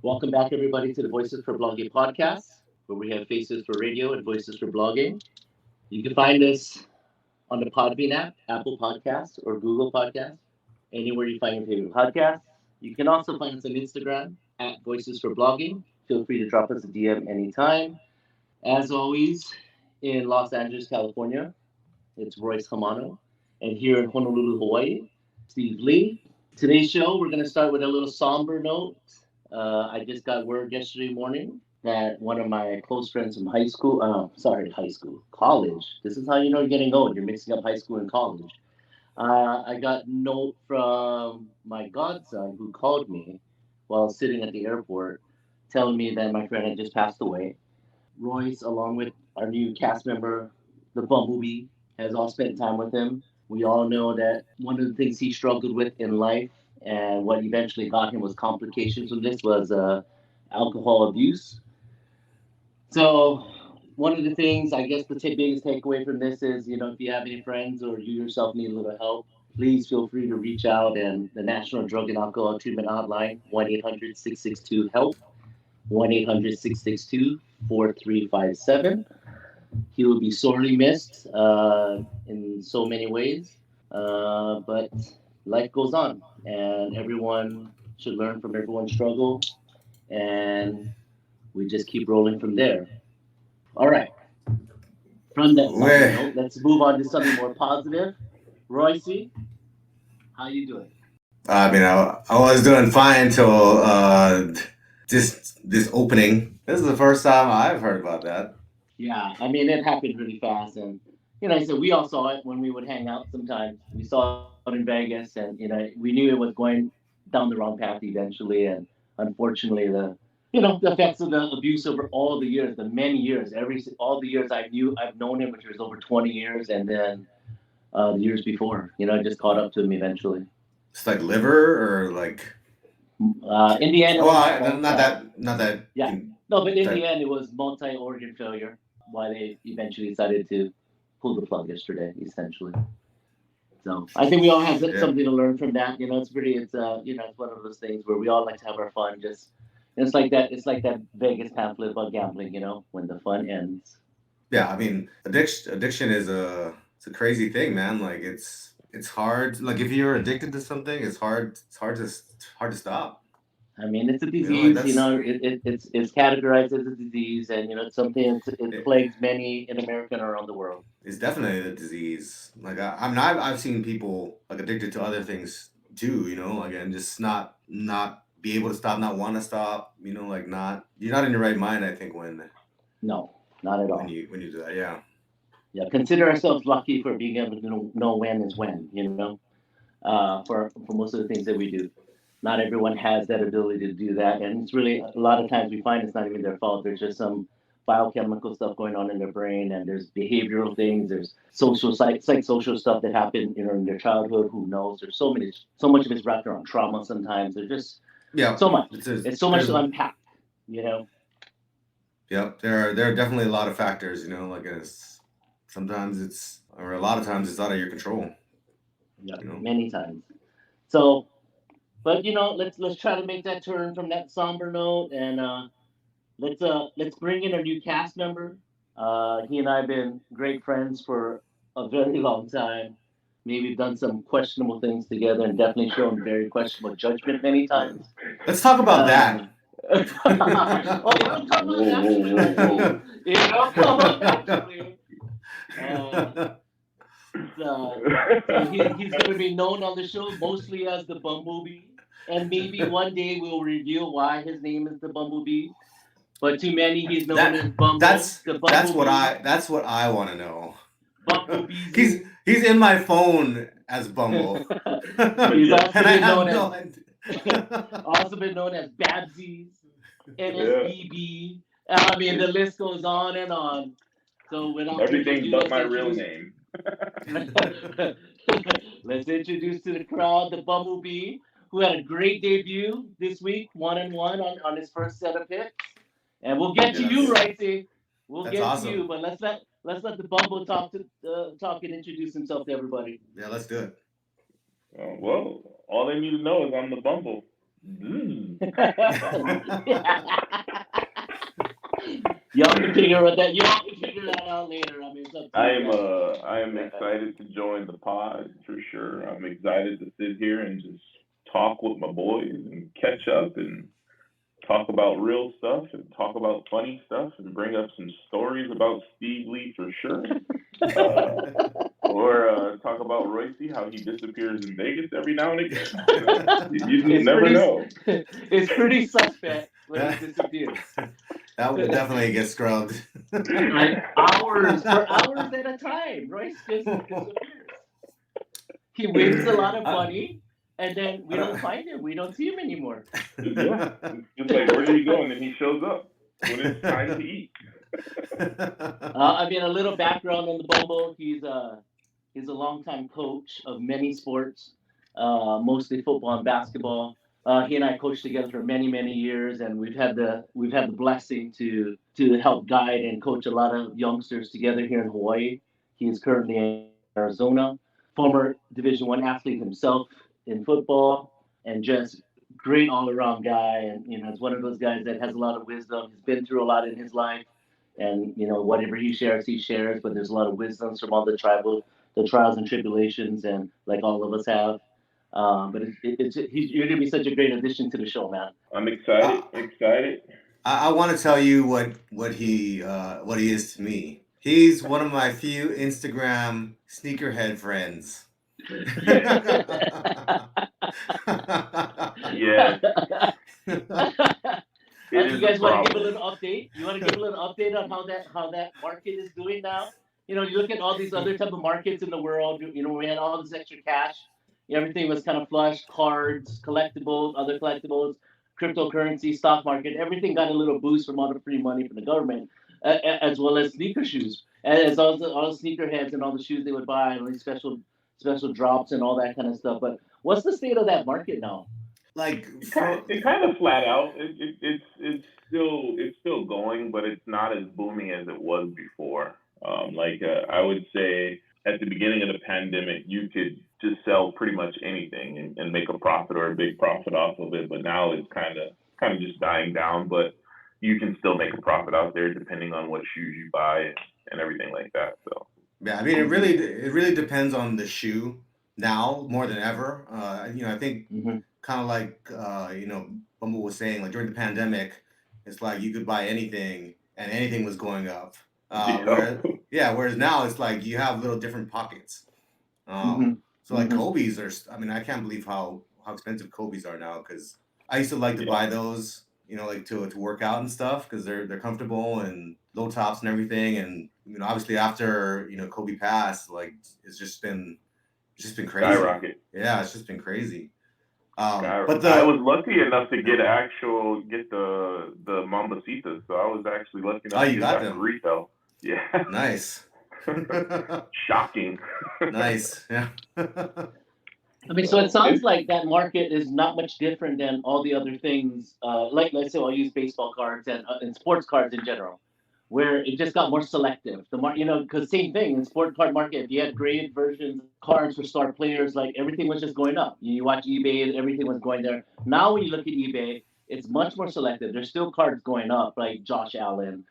Welcome back, everybody, to the Voices for Blogging podcast, where we have faces for radio and voices for blogging. You can find us on the Podbean app, Apple Podcasts, or Google Podcasts, anywhere you find your favorite podcast. You can also find us on Instagram at Voices for Blogging. Feel free to drop us a DM anytime. As always, in Los Angeles, California, it's Royce Hamano. And here in Honolulu, Hawaii, Steve Lee. Today's show, we're going to start with a little somber note. I just got word yesterday morning that one of my close friends from college. This is how you know you're getting old. You're mixing up high school and college. I got a note from my godson who called me while sitting at the airport telling me that my friend had just passed away. Royce, along with our new cast member, the Bumblebee, has all spent time with him. We all know that one of the things he struggled with in life and what eventually got him was complications from this was alcohol abuse. So one of the things, I guess the biggest takeaway from this is, if you have any friends or you yourself need a little help, please feel free to reach out. And the National Drug and Alcohol Treatment Hotline, 1-800-662-HELP, 1-800-662-4357. He will be sorely missed in so many ways, but life goes on, and everyone should learn from everyone's struggle, and we just keep rolling from there. All right. From that note, let's move on to something more positive. Royce, how you doing? I was doing fine until this opening. This is the first time I've heard about that. Yeah, it happened really fast, and I said we all saw it when we would hang out. Sometimes we saw it in Vegas, and we knew it was going down the wrong path eventually, and unfortunately, the effects of the abuse over all the years, the many years, all the years I've known him, which was over 20 years, and then the years before, it just caught up to him eventually. It's like liver or like. In the end, not that. Yeah, no, but in the end, it was multi-organ failure. Why they eventually decided to pull the plug yesterday, essentially. So I think we all have something to learn from that. It's one of those things where we all like to have our fun. It's like that. It's like that Vegas pamphlet about gambling. When the fun ends. Yeah, addiction is it's a crazy thing, man. Like it's hard. Like if you're addicted to something, it's hard to stop. It's a disease. It's categorized as a disease, and it's something. It plagues many in America and around the world. It's definitely a disease. Like I've seen people like addicted to other things too. And just not be able to stop, not want to stop. Like you're not in your right mind. I think when no, not at all. When you do that, yeah. Yeah, consider ourselves lucky for being able to know when is when. For most of the things that we do. Not everyone has that ability to do that, and it's really a lot of times we find it's not even their fault. There's just some biochemical stuff going on in their brain, and there's behavioral things. There's psychosocial stuff that happened, in their childhood. Who knows? There's so much of it's wrapped around trauma. Sometimes there's just so much. It's so much to unpack. Yep, there are definitely a lot of factors. Like sometimes or a lot of times it's out of your control. Yeah, many times. So. But let's try to make that turn from that somber note, and let's bring in a new cast member. He and I have been great friends for a very long time. Maybe we've done some questionable things together, and definitely shown very questionable judgment many times. Let's talk about that. It'll come up naturally. So he's going to be known on the show mostly as the Bumblebee. And maybe one day we'll reveal why his name is the Bumblebee. But to many, he's known as Bumble. That's what I want to know. Bumblebee. He's in my phone as Bumble. He's also been known as Babsies, NSBB. The list goes on and on. So everything but my real name. Let's introduce to the crowd the Bumblebee, who had a great debut this week, 1-1 on his first set of picks. And we'll get to you, Ricey. We'll get awesome. To you, but let's let the Bumble talk and introduce himself to everybody. Yeah, let's do it. Well, all they need to know is I'm the Bumble. Mm. Y'all can figure out that. Y'all can figure that out later. I mean, it's up to I you am guys. I am excited to join the pod for sure. I'm excited to sit here and just talk with my boys and catch up and talk about real stuff and talk about funny stuff and bring up some stories about Steve Lee for sure. Uh, or talk about Royce, how he disappears in Vegas every now and again. You just It's never pretty. know. It's pretty suspect when he disappears. That would definitely get scrubbed. Like hours for hours at a time. Royce just disappears. He wins a lot of I, money, and then I we don't don't. find him. We don't see him anymore. Yeah, it's just like where did he go? And then he shows up when it's time to eat. I mean, a little background on the Bumble. He's a longtime coach of many sports, mostly football and basketball. He and I coached together for many, many years, and we've had the blessing to help guide and coach a lot of youngsters together here in Hawaii. He is currently in Arizona, former Division I athlete himself in football, and just great all around guy. And it's one of those guys that has a lot of wisdom. He's been through a lot in his life, and whatever he shares, he shares. But there's a lot of wisdoms from all the trials and tribulations, and like all of us have. But you're gonna be such a great addition to the show, man. I'm I, excited, excited. I want to tell you what he is to me. He's one of my few Instagram sneakerhead friends. Yes, yes. It You is a guys want to give a problem. little update? You want to give a little update on how that market is doing now? You look at all these other type of markets in the world. We had all this extra cash. Everything was kind of flush. Cards, collectibles, other collectibles, cryptocurrency, stock market. Everything got a little boost from all the free money from the government, as well as sneaker shoes, as all the sneakerheads and all the shoes they would buy, and all these special drops and all that kind of stuff. But what's the state of that market now? like for It kind of flat out. It's still going, but it's not as booming as it was before. I would say at the beginning of the pandemic, you could just sell pretty much anything and make a profit or a big profit off of it. But now it's kind of just dying down. But you can still make a profit out there depending on what shoes you buy and everything like that. So yeah, I mean Mm-hmm. it really depends on the shoe now more than ever. I think Mm-hmm. kind of like Bumble was saying, like during the pandemic, it's like you could buy anything and anything was going up. Whereas yeah, yeah, whereas now it's like you have little different pockets. Mm-hmm. So like Mm-hmm. Kobe's are, I mean, I can't believe how expensive Kobe's are now because I used to like to yeah, buy those, like to work out and stuff because they're comfortable and low tops and everything. And obviously after Kobe passed, like it's just been crazy. skyrocket. Yeah, it's just been crazy. But I the was lucky enough to yeah. get the Mambacitas, so I was actually lucky Oh, enough to you get got that for them. retail. Yeah, Nice. shocking. Nice. Yeah. I mean, so it So sounds it's like that market is not much different than all the other things. Like, let's say I'll use baseball cards and sports cards in general, where it just got more selective. Because same thing in sport card market, if you had graded versions of cards for star players, like everything was just going up. You watch eBay, everything was going there. Now when you look at eBay, it's much more selective. There's still cards going up, like Josh Allen,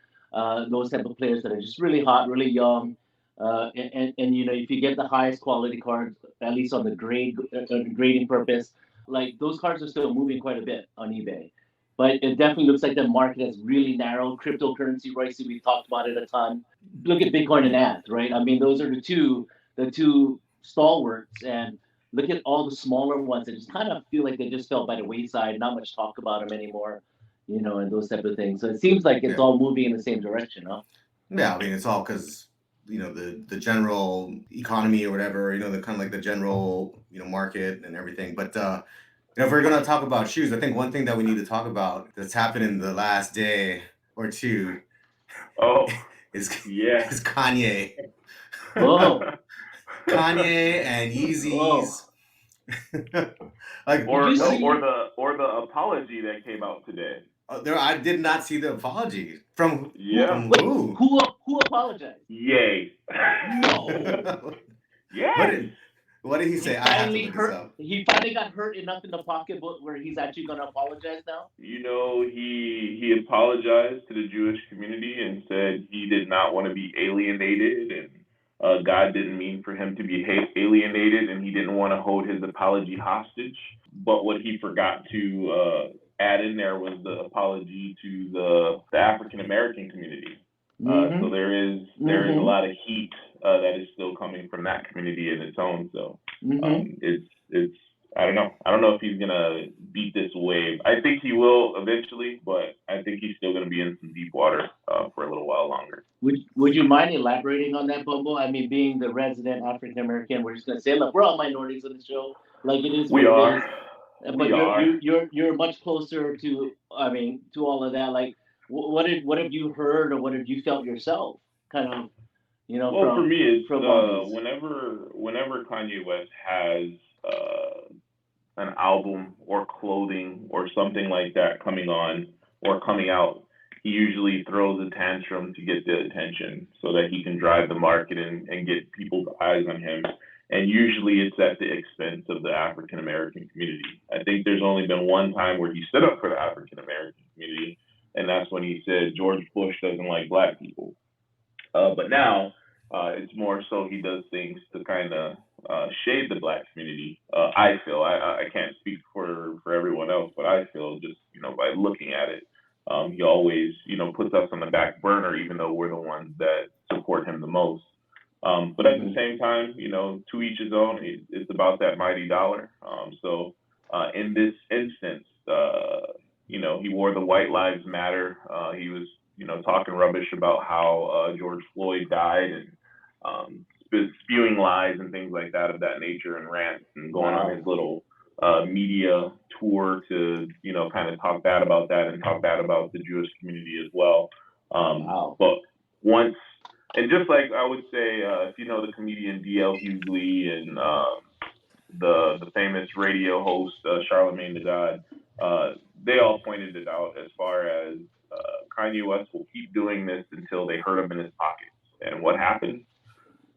those type of players that are just really hot, really young. And if you get the highest quality cards, at least on the grading purpose, like those cards are still moving quite a bit on eBay. But it definitely looks like the market has really narrowed. Cryptocurrency, right? So we talked about it a ton. Look at Bitcoin and ETH, right? I mean, those are the two stalwarts, and look at all the smaller ones that just kind of feel like they just fell by the wayside. Not much talk about them anymore, and those type of things. So it seems like it's Yeah. all moving in the same direction, huh? Yeah. I mean, it's all because the general economy or whatever. The kind of like the general market and everything. But if we're gonna talk about shoes, I think one thing that we need to talk about that's happened in the last day or two oh is yeah. is Kanye. Oh, Kanye and oh. Yeezys. Like, Did you like see? or the apology that came out today. there, I did not see the apology Who? Yeah, from Wait, who. who apologized? yay. No. What Yes. did? What did he He say? I have to finally look this hurt. up. He finally got hurt enough in the pocketbook where he's actually going to apologize now. He apologized to the Jewish community and said he did not want to be alienated, and God didn't mean for him to be alienated, and he didn't want to hold his apology hostage. But what he forgot to add in there was the apology to the African American community. So Mm-hmm. there is a Mm-hmm. lot of heat that is still coming from that community in its own. So Mm-hmm. it's I don't know. I don't know if he's gonna beat this wave. I think he will eventually, but I think he's still gonna be in some deep water for a little while longer. Would you mind elaborating on that, Bumble? I mean, being the resident African American, we're just gonna say, look, we're all minorities on the show. Like it is what We it are. is. We But are. you're much closer to, I mean, to all of that. Like, what have you heard or what have you felt yourself? Kind of, Well, for me, it's from all these. whenever Kanye West has an album or clothing or something like that coming on or coming out, he usually throws a tantrum to get the attention so that he can drive the market and get people's eyes on him. And usually it's at the expense of the African American community. I think there's only been one time where he stood up for the African American community, and that's when he said George Bush doesn't like black people. But now it's more so he does things to kind of shade the black community. I feel I can't speak for everyone else, but I feel just by looking at it, he always puts us on the back burner, even though we're the ones that support him the most. But at the Mhm. same time, to each his own. It's about that mighty dollar. So in this instance, he wore the White Lives Matter. He was, talking rubbish about how George Floyd died and spewing lies and things like that of that nature and rants and going on Wow. his little media tour to, kind of talk bad about that and talk bad about the Jewish community as well. Wow. But once, and just like I would say, if you know the comedian D.L. Hughley and the famous radio host Charlemagne the God, they all pointed it out as far as Kanye West will keep doing this until they hurt him in his pockets. And what happened?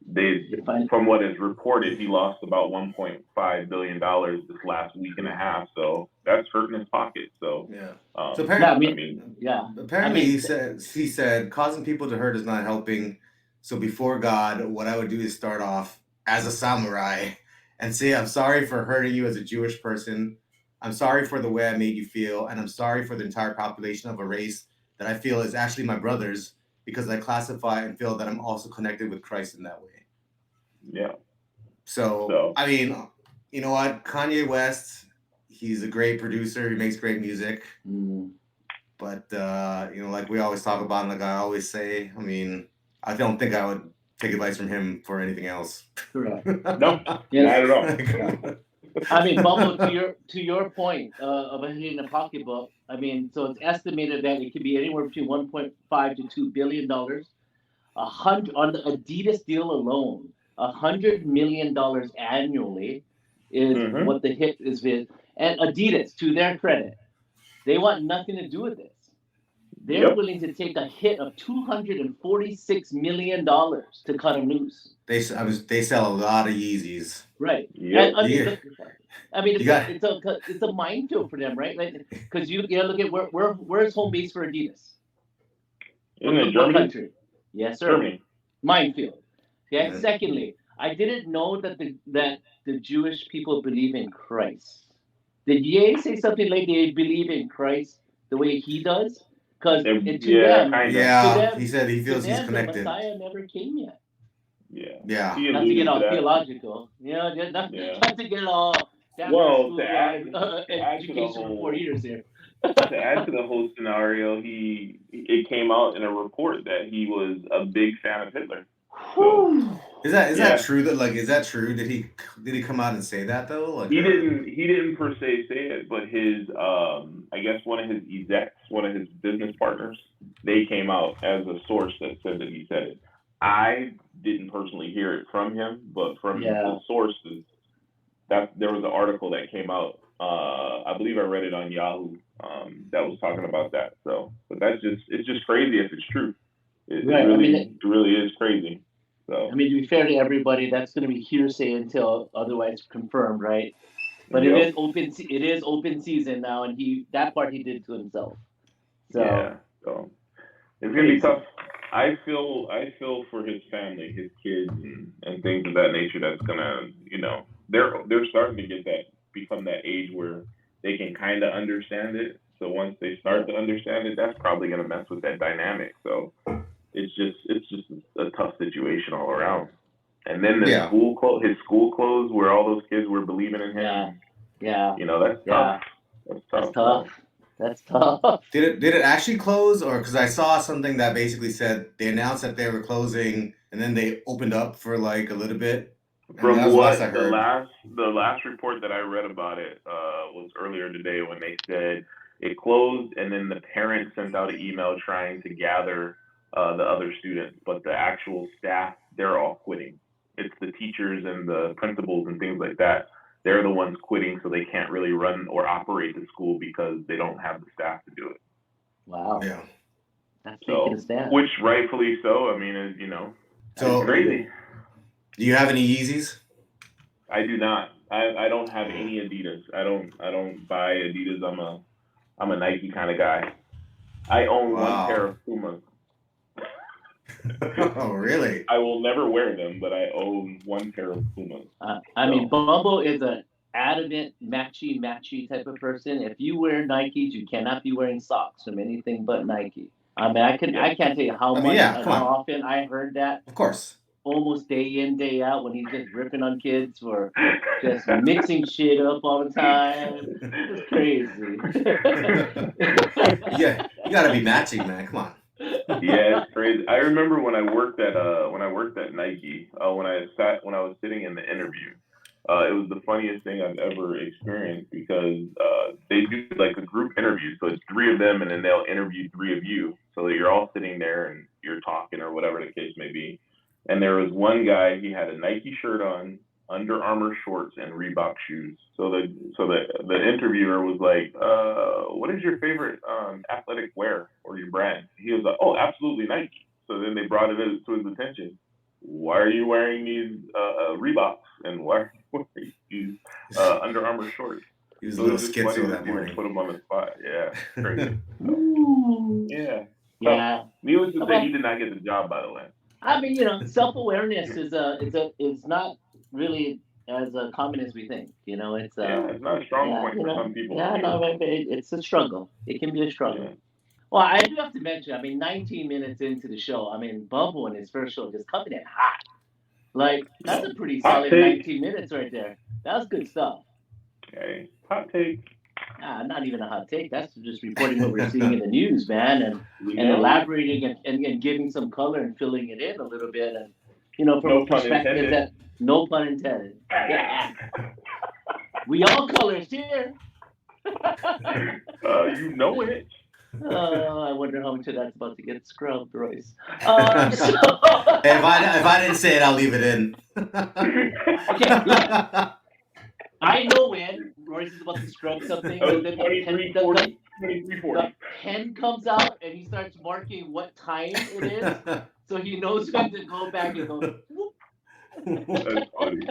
They, You find. from what is reported, he lost about $1.5 billion this last week and a half. So that's hurting his pocket. So, Yeah. So Yeah. I I mean. mean, Yeah. I apparently mean. he said causing people to hurt is not helping. So before God, what I would do is start off as a samurai and say, I'm sorry for hurting you as a Jewish person. I'm sorry for the way I made you feel, and I'm sorry for the entire population of a race that I feel is actually my brothers because I classify and feel that I'm also connected with Christ in that way. yeah. So, So I mean, you know what? Kanye West, he's a great producer. He makes great music. Mm, But, like we always talk about, and like I always say, I mean, I don't think I would take advice from him for anything else. correct. no, Yes. not at all. Yeah. I mean, Bumble, to your point of hitting a pocketbook. I mean, so it's estimated that it could be anywhere between 1.5 to $2 billion. 100 on the Adidas deal alone, $100 million annually is hmm what the hit is with. And Adidas, to their credit, they want nothing to do with this. They're Yep. willing to take a hit of $246 million to cut them loose. They sell a lot of Yeezys. Right. And Yep. I mean, You, look, I mean, you got it's a minefield for them, right? Like, because you gotta look at where's home base for Adidas? Isn't it What Germany? country? Yes, sir. Germany. Minefield. Okay. yeah. Secondly, I didn't know that the Jewish people believe in Christ. Did Ye say something like they believe in Christ the way he does? Because to Yeah, them, kind of. to Yeah, he them, said he to feels he's them, the connected. Messiah never came yet. Yeah. Yeah. He Not to get alluded to all that. theological, not, Yeah. not to get all Catholic Well, to school add to add to the education for 4 years whole here. to add to the whole scenario, it came out in a report that he was a big fan of Hitler. So Whew. Is that yeah, true? Is that true? Did he come out and say that though? Like, he or didn't per se say it, but his I guess one of his execs, one of his business partners, they came out as a source that said that he said it. I didn't personally hear it from him, but from the Yeah. sources, that there was an article that came out. I believe I read it on Yahoo. That was talking about that. So, but it's just crazy if it's true. It Right. I mean, really is crazy. So I mean, to be fair to everybody, that's going to be hearsay until otherwise confirmed, right? But it yep, is open. It is open season now, and that part he did to himself. So yeah. So it's gonna be crazy. tough. I feel for his family, his kids, and things of that nature. That's gonna, they're starting to get that, become that age where they can kind of understand it. So once they start Yep. to understand it, that's probably gonna mess with that dynamic. So it's just a tough situation all around. And then Yeah. his school closed, where all those kids were believing in him, Yeah. and Yeah. that's tough. Yeah. That's That's tough. tough. So That's tough. Did it actually close, or because I saw something that basically said they announced that they were closing and then they opened up for like a little bit, and that from was the last I what heard. the last report that I read about it was earlier today, when they said it closed, and then the parents sent out an email trying to gather the other students, but the actual staff, they're all quitting. It's the teachers and the principals and things like that. They're the ones quitting, so they can't really run or operate the school because they don't have the staff to do it. Wow. Yeah. That's taking a So, stand. which rightfully so. I mean, it's So, crazy. Absolutely. do you have any Yeezys? I do not. I don't have any Adidas. I don't buy Adidas. I'm a Nike kind of guy. I own one Wow. pair of Pumas. Oh, really? I will never wear them, but I own one pair of Pumas. I mean, So Bumble is a adamant matchy type of person. If you wear Nikes, you cannot be wearing socks from anything but Nike. I mean, yeah, I can't tell you how I mean, much yeah, and come how on. often I heard that Of course. almost day in, day out when he's just ripping on kids for just mixing shit up all the time. It's crazy. Yeah, you gotta be matching, man. Come yeah, on. it's crazy. I remember when I worked at Nike, when I was sitting in the interview. It was the funniest thing I've ever experienced, because they do like a group interview, so it's three of them, and then they'll interview three of you, so that you're all sitting there and you're talking or whatever the case may be. And there was one guy, he had a Nike shirt on, Under Armour shorts, and Reebok shoes. So the interviewer was like, "What is your favorite athletic wear or your brand?" He was like, "Oh, absolutely Nike." So then they brought it to his attention. Why are you wearing these Reeboks, and why are you wearing these Under Armour shorts? He was a So it little was just funny schizo to that see them morning. put him on the spot. Yeah, crazy. So Ooh. yeah, tough. Yeah. Needless to say, he Well, did not get the job, by the way. I mean, self awareness is not really as common as we think. It's Yeah, it's not a strong yeah, point for some people for yeah, no, sure. it's a struggle. It can be a struggle. Yeah. Well, I do have to mention, I mean, 19 minutes into the show, I mean, Bumble in his first show just coming in hot. Like, that's No. a pretty Hot solid take. 19 minutes right there. That was good stuff. Okay. Hot take. Not even a hot take. That's just reporting what we're seeing in the news, man, We and know. elaborating and giving some color and filling it in a little bit, and from a No pun perspective intended. that no pun intended. We all colors here. You know it. I wonder how much of that's about to get scrubbed, Royce. So Hey, if I didn't say it, I'll leave it in. okay, look, I know when Royce is about to scrub something, That but was then 2340. 2340. the pen comes out and he starts marking what time it is, so he knows when to go back and go. Whoop. That's funny.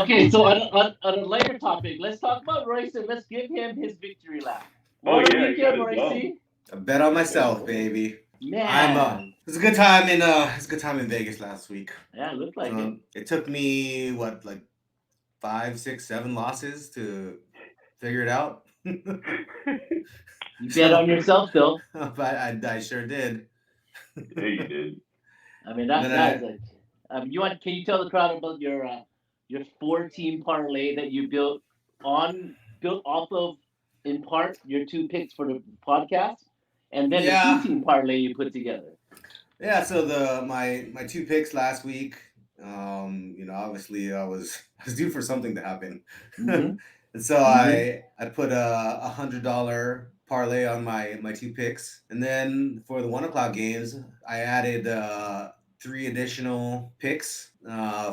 Okay, so on a lighter topic, let's talk about Royce and let's give him his victory lap. Oh What a yeah, you got weekend, his Royce! love. I bet on Yeah, myself, boy. baby. I'm Man, it was a good time in Vegas last week. yeah, it looked like it. So it took me what, like 5, 6, 7 losses to figure it out. You bet So on yourself, though. but I sure did. Yeah, you did. I mean, And then that is a. Can you tell the crowd about your 4 team parlay that you built off of, in part, your 2 picks for the podcast, and then the two yeah, team parlay you put together. yeah. So my 2 picks last week. Obviously I was due for something to happen, Mm-hmm. and so Mm-hmm. I put a $100 parlay on my 2 picks, and then for the 1 o'clock games, I added 3 additional picks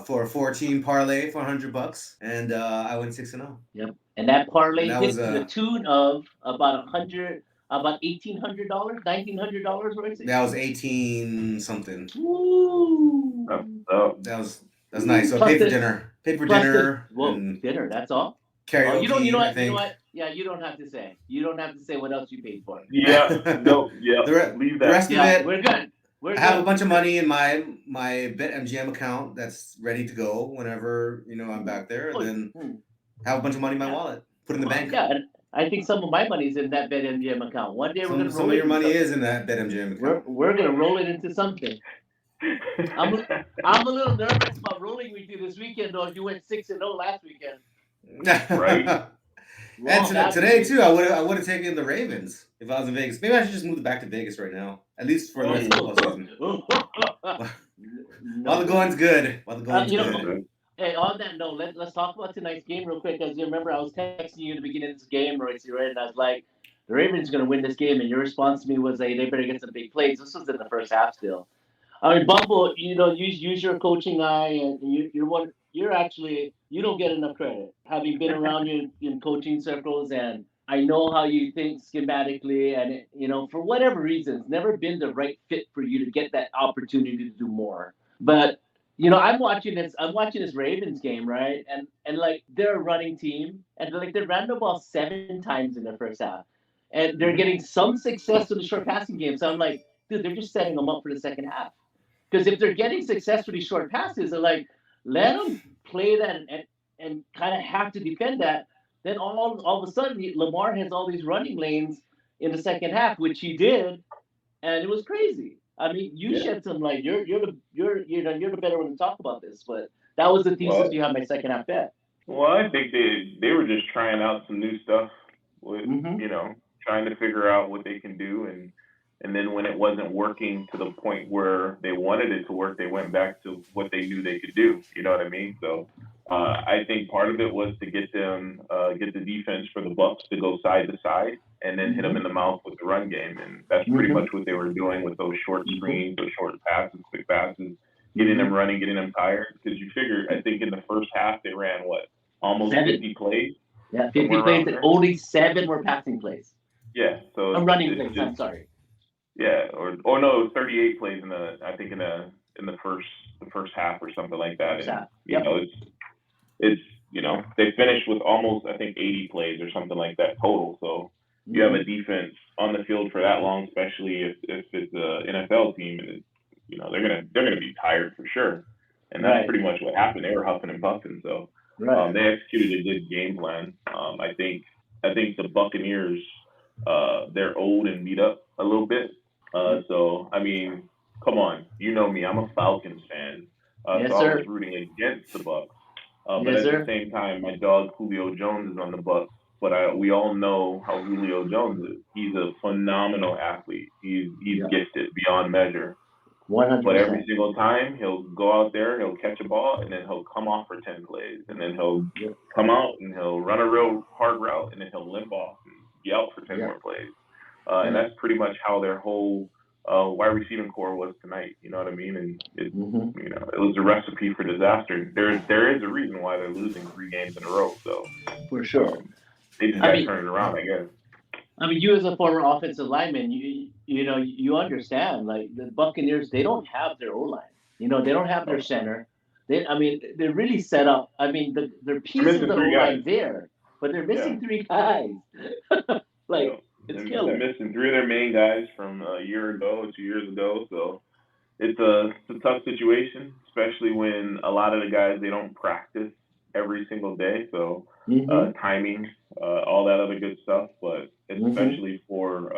for a 14 parlay for $100, and I went 6-0, Yep. And that and parlay that was hit to the tune of about about $1,800, $1,900, what I say? That was 18 something. That's Woo! up. That was nice. So I Plus paid for the dinner. Paid for plus the dinner whoa and dinner. That's all. Oh, you know karaoke, I what, you know think. what? Yeah, you don't have to say. You don't have to say what else you paid for. Yeah, the no, yeah, leave the that. rest of Yeah, it, we're good. We're I have a good. bunch of money in my BetMGM account that's ready to go whenever I'm back there, and Oh, then have a bunch of money in my yeah, wallet, put in the bank. yeah. And I think some of my money's in that BetMGM account. One day we're Some gonna some roll of it your into money something. is in that BetMGM account. We're gonna roll it into something. I'm I'm a little nervous about rolling with you this weekend, though. You went 6-0 last weekend. Right? And Wrong, that would today be. too, I would have taken the Ravens if I was in Vegas. Maybe I should just move back to Vegas right now, at least for the rest of the football season. While the No. going's good. While the going's You know, good. hey, on that note, let's talk about tonight's game real quick. As you remember, I was texting you in the beginning of this game, Royce, right? And I was like, the Ravens are going to win this game. And your response to me was, hey, they better get some big plays. This was in the first half still. I mean, Bumble, use your coaching eye, and you're actually you don't get enough credit. Having been around you in coaching circles, and I know how you think schematically, and for whatever reason, it's never been the right fit for you to get that opportunity to do more. But I'm watching this Ravens game, right? And like they're a running team, and like they ran the ball 7 times in the first half, and they're Mhm. getting some success in the short passing game. So I'm like, dude, they're just setting them up for the second half. Because if they're getting success with these short passes, they're like, let them play that and kind of have to defend that. Then all of a sudden, Lamar has all these running lanes in the second half, which he did, and it was crazy. I mean, you Yeah. shed some light. You're the better one to talk about this, but that was the thesis Well, behind my second half bet. well, I think they were just trying out some new stuff with Mm-hmm. trying to figure out what they can do, and then when it wasn't working to the point where they wanted it to work, they went back to what they knew they could do. You know what I mean? So I think part of it was to get the defense for the Bucs to go side to side and then hit them Mm-hmm. in the mouth with the run game, and that's pretty Mm-hmm. much what they were doing with those short Mm-hmm. screens, those short passes, quick passes, getting Mm-hmm. them running, getting them tired. Because you figure, I think in the first half they ran what, almost Seven. 50 plays, Yeah, 50 somewhere plays, around and there. only 7 were passing plays. Yeah, so Running it's plays. I'm just sorry. yeah, or no, it was 38 plays in the I think in the first half or something like that, First and half. Yep. it's they finished with almost I think 80 plays or something like that total. So you have Mm-hmm. a defense on the field for that long, especially if it's a NFL team, and they're gonna be tired for sure, and that's Right. pretty much what happened. They were huffing and puffing, so Right. they executed a good game plan. I think the Buccaneers they're old and beat up a little bit. So I mean, come on, you know me, I'm a Falcons fan, so Yes, I was sir. rooting against the Bucs. But Yes, at the sir. same time, my dog Julio Jones is on the Bucs. But we all know how Julio Jones is. He's a phenomenal athlete. He's Yeah. gifted beyond measure. One hundred But every percent. single time he'll go out there, he'll catch a ball, and then he'll come off for 10 plays, and then he'll Yep. come out and he'll run a real hard route, and then he'll limp off and be out for 10 more Yep. plays. And Yep. that's pretty much how their whole wide receiving core was tonight. You know what I mean? And Mm-hmm. it was a recipe for disaster. There is a reason why they're losing 3 games in a row. So For sure. they just I got to mean, turn it around, I guess. you as a former offensive lineman, you understand. Like the Buccaneers, they don't have their O line. They don't have their Oh, center. They're really set up. Their they're pieces of missing the O three guys. line there, but they're Yeah. missing 3 guys. Yeah, Like it's they're killer. missing three of their main guys from a year ago, 2 years ago. So it's a tough situation, especially when a lot of the guys they don't practice every single day. So Mm-hmm. timing, all that other good stuff. But Mm-hmm. especially for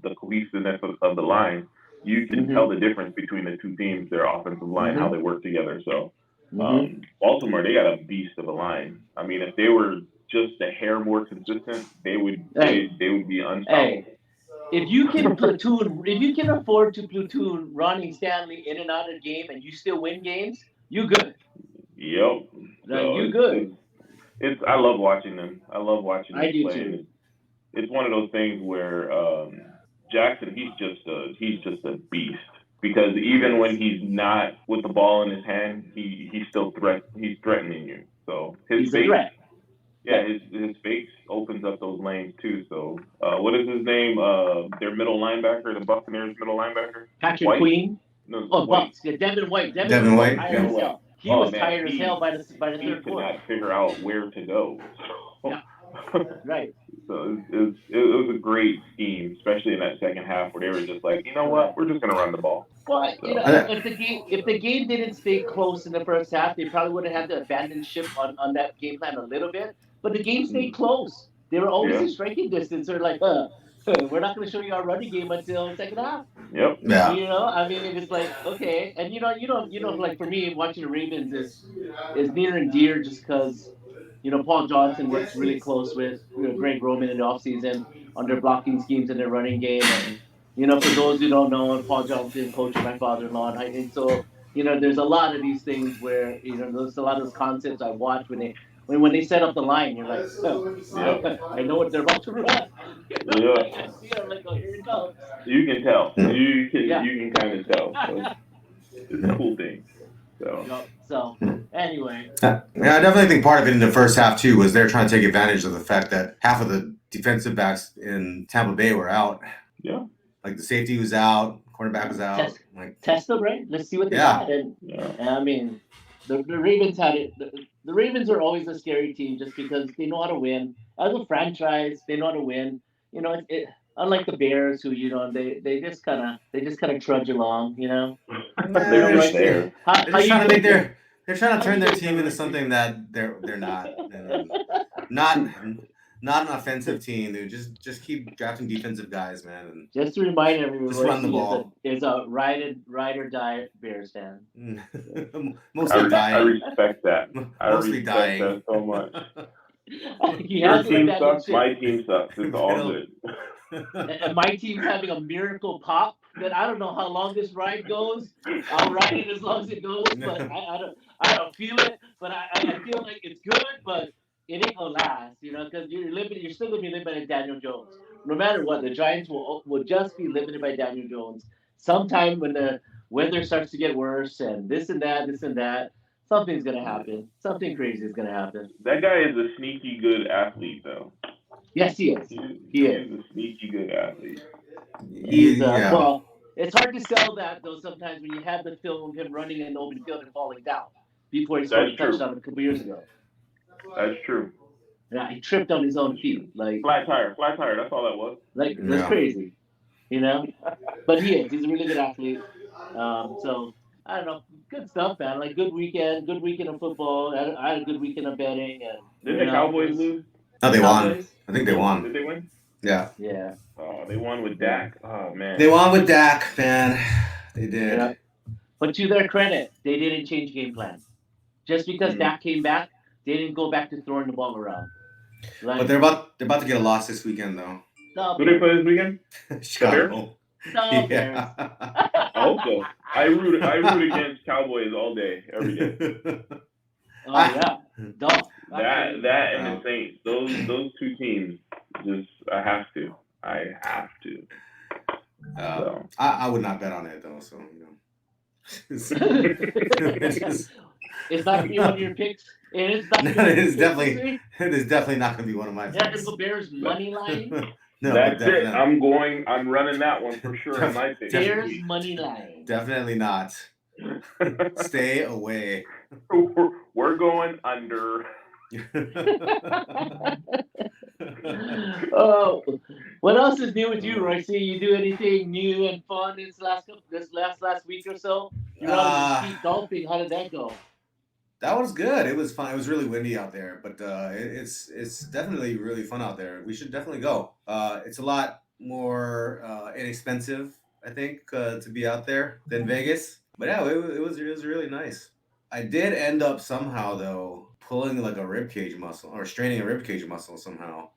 the cohesiveness of the line, you can Mm-hmm. tell the difference between the two teams, their offensive line, how Mm-hmm. they work together. So Mm-hmm. Baltimore, they got a beast of a line. I mean, if they were just a hair more consistent, they would Hey, they would be hey. unstoppable. If you can afford to platoon Ronnie Stanley in and out of the game, and you still win games, you good. Yep. Like So you it's good. it's it's I love watching them. I love watching I them do play, and too. it's one of those things where Jackson he's just a beast because even when Yes. he's not with the ball in his hand, he's still he's threatening you. So his He's a face threat. Yeah, his face opens up those lanes too. So, what is his name? Their middle linebacker, the Buccaneers middle linebacker, Patrick White. Queen. No, Oh, White. Bucks. Yeah, Devin White. Devin Devin was White. tired Yeah. Devin as White. hell. He Oh was man, tired as hell by the he third could quarter. not figure out where to go. So, Yeah, right, it was a great scheme, especially in that second half where they were just like, you know what, correct. we're just gonna run the ball. Well, So if the game didn't stay close in the first half, they probably would have had to abandon ship on that game plan a little bit. But the game stayed mm, close. They were always yeah, in striking distance. They're like, we're not going to show you our running game until second half. yep, Yeah. I mean, it was like okay, and like for me, watching the Ravens is near and dear just because Paul Johnson works really close with Greg Roman in the offseason on their blocking schemes and their running game. And, for those who don't know, Paul Johnson coached my father in law. And so, there's a lot of these things where, there's a lot of those concepts I watch when they set up the line, you're like, yep, I know what they're about to run. yeah. I see it, I'm like, oh, here it comes. You can tell. Mm. Yeah. You can kind of tell. So it's a cool thing. So So, anyway, Yeah, I definitely think part of it in the first half too was they're trying to take advantage of the fact that half of the defensive backs in Tampa Bay were out. yeah, Like the safety was out, cornerback was out. test Like test them, right? Let's see what they yeah, got. And yeah. I mean, the Ravens had it. The Ravens are always a scary team just because they know how to win. As a franchise, they know how to win. Unlike the Bears, who they just kind of trudge along. They're nah, just Like there. they're how just you trying to make doing there? they're trying to How turn you their doing there, team into Royce? something that they're not. And not not an offensive team, dude. Just keep drafting defensive guys, man, and Just to remind everyone, just run Royce the is ball. a ride or die Bears fan. So, Mostly I dying. respect that. I Mostly respect dying. that so much. he Your hasn't team abandoned sucks. ship. My team sucks. It's all Middle. good. And my team's having a miracle pop that I don't know how long this ride goes. I'll ride it as long as it goes, but I don't feel it. But I feel like it's good, but it ain't gonna last, because you're still gonna be limited by Daniel Jones. No matter what, the Giants will just be limited by Daniel Jones. Sometime when the weather starts to get worse and this and that, something's gonna happen. Something crazy is gonna happen. That guy is a sneaky good athlete, though. Yes, he is. He, He he is. is a sneaky good athlete. Yeah. Well, it's hard to sell that though sometimes when you have the film of him running in the open field and falling down before he scored That's a true. touchdown a couple years ago. That's true. Yeah, he tripped on his own feet. Flat tire. Flat tire. That's all that was. It was Yeah. crazy, you know. But he's a really good athlete. So I don't know, good stuff, man. Like good weekend of football. I had a good weekend of betting, and Didn't the it Cowboys was lose? No, the they won. Cowboys. I think they won. Did they win? Yeah. Yeah, Oh, they won with yeah, Dak. Oh They man. won with Dak, man. They did. yeah. But to their credit, they didn't change game plan. Just because Mm. Dak came back, they didn't go back to throwing the ball around. But Like they're about to get a loss this weekend though. the Who they play Bears, this weekend? The Bears. Chicago. the Bears. Yeah. I hope so. I root against Cowboys all day, every day. Oh yeah, duh. That and the Wow. Saints. Those two teams. Just I have to. I have to. So. I would not bet on it though, so it's, it's just It's not gonna be one of your picks. It's not no, gonna be it one is of your picks this definitely week. it is definitely not gonna be one of my Yeah, picks. the Bears money line. No, That's it. definitely I'm running that one for sure in my pick this Bears week. money line. definitely not. Stay away. We're going under. Oh, what else is new with you, Royce? You do anything new and fun this last week or so? You're out in uh, Mesquite golfing. How did that go? that was good. It was fun. It was really windy out there, but it's definitely really fun out there. We should definitely go. It's a lot more inexpensive, I think, to be out there than Vegas. But yeah, it was really nice. I did end up somehow though pulling like a rib cage muscle or straining a rib cage muscle somehow,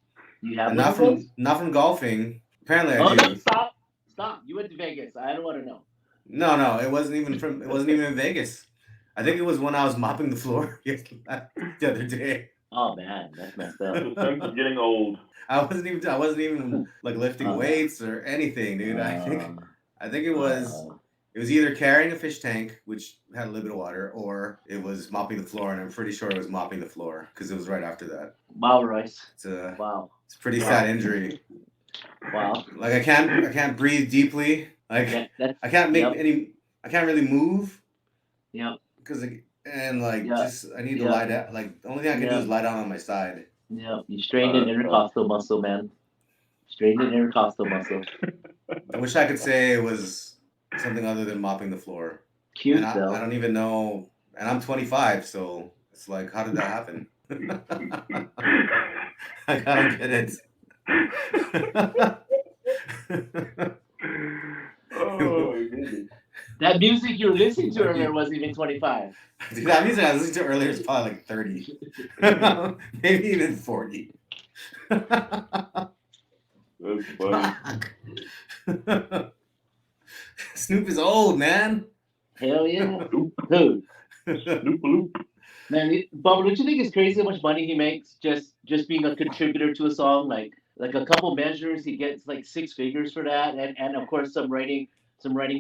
Do you have and one not of those? from golfing. Apparently, I Oh no! do. Stop! You went to Vegas. I don't want to know. No, it wasn't even in Vegas. I think it was when I was mopping the floor the other day. Oh man, that's messed up. The sense of getting old. I wasn't even like lifting Uh, weights or anything, dude. uh, I think it was uh, It was either carrying a fish tank, which had a little bit of water, or it was mopping the floor, and I'm pretty sure it was mopping the floor because it was right after that. Wow, Royce. It's a Wow. it's a pretty sad Wow. injury. Wow. Like I can't breathe deeply. Like Yeah, that's I can't make yep. any. I can't really move Yep. because and like Yeah. just I need to lie Yeah. down. Like the only thing I can do is Yeah. lie down on my side. Yeah. You strained an That's tough. intercostal muscle, man. Strained an intercostal muscle. I wish I could say it was something other than mopping the floor, and Cute I though. don't even know. And I'm 25, so it's like, how did that happen? I don't get it. Oh my goodness. That music you were listening to earlier wasn't even 25. Dude, that music I was listening to earlier is probably like 30, maybe even 40. That's funny. Snoop is old, man. Hell yeah. Snoop, Dude. Snoop Loop. Man, Bubba, don't you think it's crazy how much money he makes just being a contributor to a song? Like a couple measures, he gets like six figures for that, and of course some writing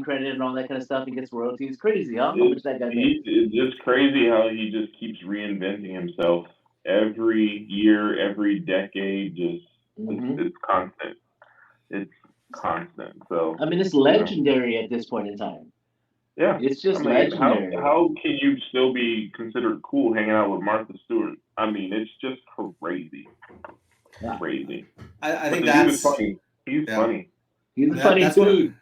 credit and all that kind of stuff. He gets royalties. Crazy, huh? How much that guy makes? It's just crazy how he just keeps reinventing himself every year, every decade. Just Hmm. it's constant. It's constant. So I mean, it's you know, legendary at this point in time. yeah. It's I just mean, legendary. how can you still be considered cool hanging out with Martha Stewart? I mean, it's just crazy, Yeah, crazy. I But think the dude is that's funny. He's yeah. funny. he's I a mean funny dude.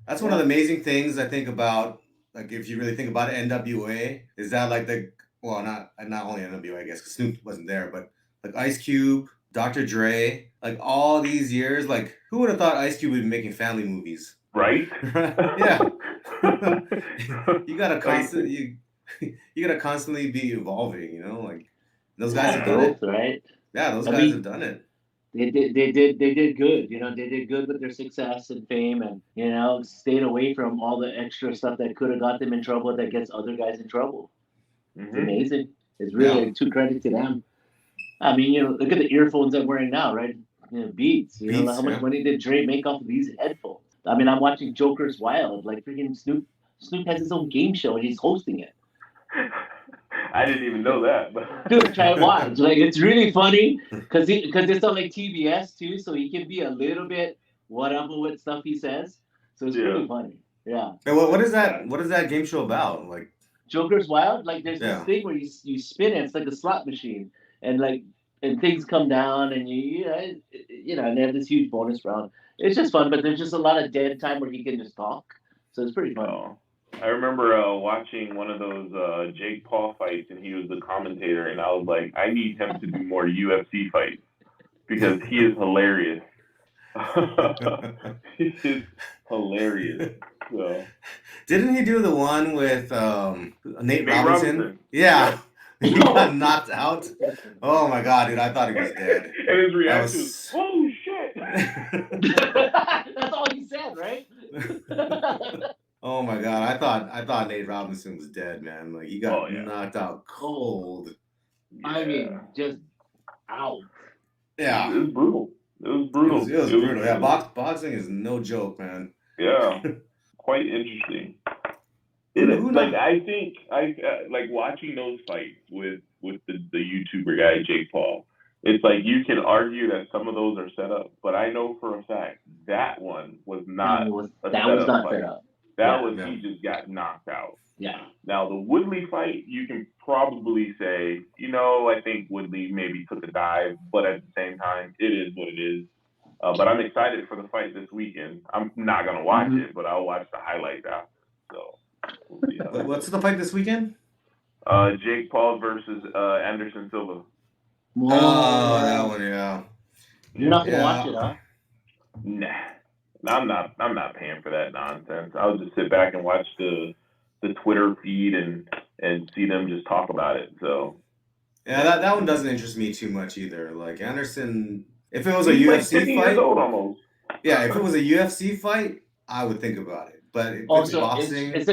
that's one of Yeah. the amazing things I think about. Like if you really think about it, NWA is that like the well not only NWA I guess 'cause Snoop wasn't there, but like Ice Cube, Dr. Dre, like all these years, like who would have thought Ice Cube would be making family movies? Right? Yeah. you gotta Like, constant you gotta constantly be evolving, like those guys Yeah, have done growth, it. right? Yeah, those I guys have mean, done it. they did good. They did good with their success and fame, and stayed away from all the extra stuff that could have got them in trouble that gets other guys in trouble. It's hmm amazing. It's Yeah. really to credit to them. I mean, look at the earphones I'm wearing now, right? Beats. Like how Beats, much yeah. money did Dre make off of these headphones? I mean, I'm watching Joker's Wild. Like freaking Snoop. Snoop has his own game show and he's hosting it. I didn't even know that. But Dude, try and watch. Like it's really funny because it's on like TBS too, so he can be a little bit whatever with stuff he says. So it's yeah, pretty funny. Yeah. Hey, what is that? that, What is that game show about? Like, Joker's Wild. Like there's this yeah. thing where you spin it. It's like a slot machine, and things come down, and and they have this huge bonus round. It's just fun, but there's just a lot of dead time where he can just talk. So it's pretty funny. oh. I remember watching one of those Jake Paul fights, and he was the commentator, and I was like, I need him to do more UFC fights because he is hilarious. He is hilarious. So Didn't he do the one with Nate Nate Robinson? Robinson, Yeah. yep. He got knocked out. Oh my god, dude! I thought he was dead. And his That reaction was, was. "Oh shit!" That's all he said, right? Oh my god, I thought Nate Robinson was dead, man. Like he Oh got yeah, knocked out Oh, cold. I yeah. mean, just out. Yeah, It was brutal. It was it was brutal. it was It was, brutal. Yeah, boxing is no joke, man. yeah, quite interesting. Who Like not? I think I like watching those fights with the YouTuber guy Jake Paul. It's like you can argue that some of those are set up, but I know for a fact that one was That not was a that was setup not set fight. up. That Yeah, was Yeah. he just got knocked out. yeah. Now the Woodley fight, you can probably say, I think Woodley maybe took a dive, but at the same time, it is what it is. But I'm excited for the fight this weekend. I'm not gonna watch Hmm. it, but I'll watch the highlights after. So we'll see how that What's goes. the fight this weekend? Jake Paul versus Anderson Silva. Oh Oh, that yeah. one. Yeah. You're Yeah. not gonna watch it, Yeah. huh? Nah. I'm not. I'm not paying for that nonsense. I'll just sit back and watch the Twitter feed and see them just talk about it. So Yeah, that one doesn't interest me too much either. Like Anderson, if it was a he's like UFC 50 years fight, old almost. yeah, if it was a UFC fight, I would think about it. But if Oh, it's so it's boxing, it's